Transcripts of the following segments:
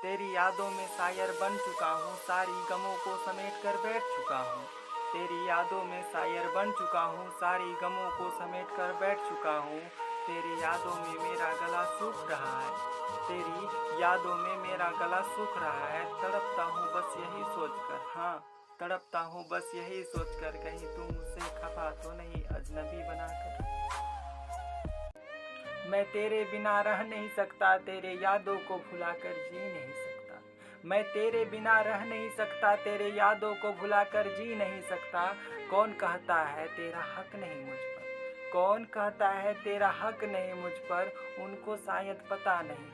तेरी यादों में शायर बन चुका हूँ, सारी गमों को समेट कर बैठ चुका हूँ। तेरी यादों में शायर बन चुका हूँ, सारी गमों को समेट कर बैठ चुका हूँ। तेरी यादों में मेरा गला सूख रहा है, तेरी यादों में मेरा गला सूख रहा है। तड़पता हूँ बस यही सोचकर, हाँ तड़पता हूँ बस यही सोचकर, कहीं तुम मुझसे खफा तो नहीं अजनबी बनाकर। मैं तेरे बिना रह नहीं सकता, तेरे यादों को भुलाकर जी नहीं सकता। मैं तेरे बिना रह नहीं सकता, तेरे यादों को भुलाकर जी नहीं सकता। कौन कहता है तेरा हक नहीं मुझ पर, कौन कहता है तेरा हक नहीं मुझ पर। उनको शायद पता नहीं,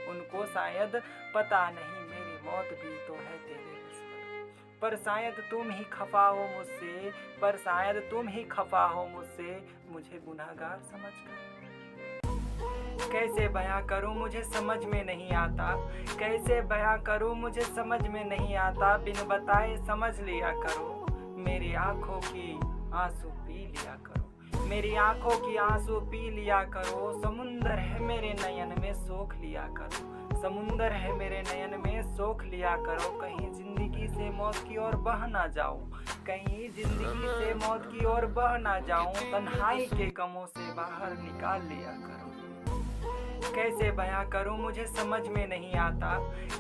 उनको शायद पता नहीं, मेरी मौत भी तो है तेरे बस पर शायद तुम ही खफा हो मुझसे, पर शायद तुम ही खफा हो मुझसे, मुझे गुनहगार समझकर। कैसे बयां करूं मुझे समझ में नहीं आता, कैसे बयां करूं मुझे समझ में नहीं आता। बिन बताए समझ लिया करो, मेरी आंखों की आंसू पी लिया करो, मेरी आंखों की आंसू पी लिया करो। समुंदर है मेरे नयन में सोख लिया करो, समुंदर है मेरे नयन में सोख लिया करो। कहीं जिंदगी से मौत की ओर बह ना जाऊं, कहीं जिंदगी से मौत की ओर बह ना जाऊं। तन्हाई के गमों से बाहर निकाल लिया करो। कैसे बयां करूं मुझे समझ में नहीं आता,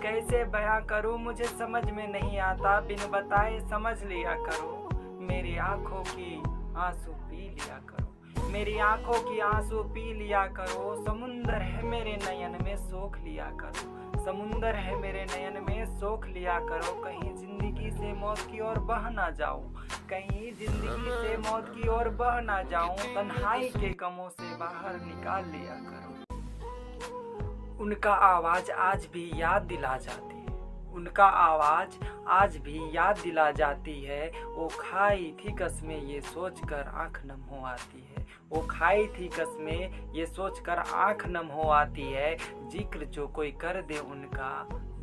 कैसे बयां करूं मुझे समझ में नहीं आता। बिन बताए समझ लिया करो, मेरी आंखों की आंसू पी लिया करो, मेरी आंखों की आंसू पी लिया करो। समुंदर है मेरे नयन में सोख लिया करो, समुंदर है मेरे नयन में सोख लिया करो। कहीं जिंदगी से मौत की ओर बह ना जाऊं, कहीं जिंदगी से मौत की ओर बह ना जाऊं। तन्हाई के गमों से बाहर निकाल लिया करो। उनका आवाज़ आज भी याद दिला जाती है, उनका आवाज़ आज भी याद दिला जाती है। वो खाई थी कसमें ये सोचकर आँख नम हो आती है, वो खाई थी कसमें ये सोचकर आँख नम हो आती है। जिक्र जो कोई कर दे उनका,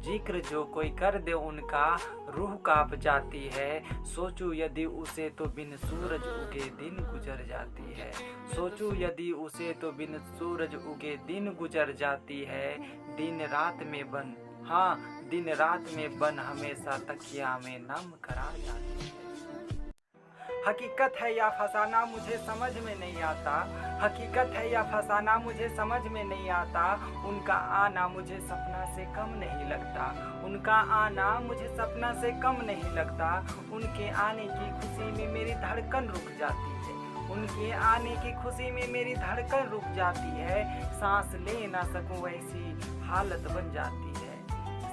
जिक्र जो कोई कर दे उनका, रूह कांप जाती है। सोचूं यदि उसे तो बिन सूरज उगे दिन गुजर जाती है, सोचूं यदि उसे तो बिन सूरज उगे दिन गुजर जाती है। दिन रात में बन, हाँ दिन रात में बन हमेशा तकिया में नम करा जाती है। हकीकत है या फसाना मुझे समझ में नहीं आता, हकीकत है या फसाना मुझे समझ में नहीं आता। उनका आना मुझे सपना से कम नहीं लगता, उनका आना मुझे सपना से कम नहीं लगता। उनके आने की खुशी में मेरी धड़कन रुक जाती है, उनके आने की खुशी में मेरी धड़कन रुक जाती है। सांस ले ना सकूं ऐसी हालत बन जाती है,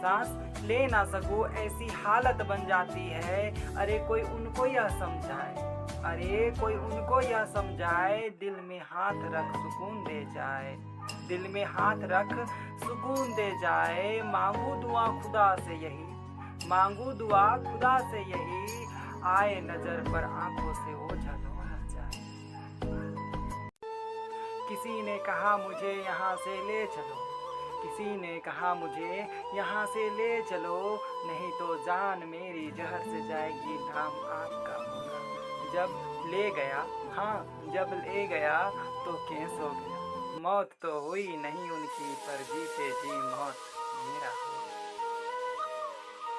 सांस ले ना सकूं ऐसी हालत बन जाती है। अरे कोई उनको यह समझाए, अरे कोई उनको यह समझाए, दिल में हाथ रख सुकून दे जाए, दिल में हाथ रख सुकून दे जाए। मांगू दुआ खुदा से यही, मांगू दुआ खुदा से यही, आए नजर पर आंखों से ओझल हो ना जाए। किसी ने कहा मुझे यहाँ से ले चलो, किसी ने कहा मुझे यहाँ से ले चलो, नहीं तो जान मेरी जहर से जाएगी नाम आपका होगा। जब ले गया, हाँ जब ले गया तो कैसे हो गया। मौत तो हुई नहीं उनकी पर जीते जी मौत मेरा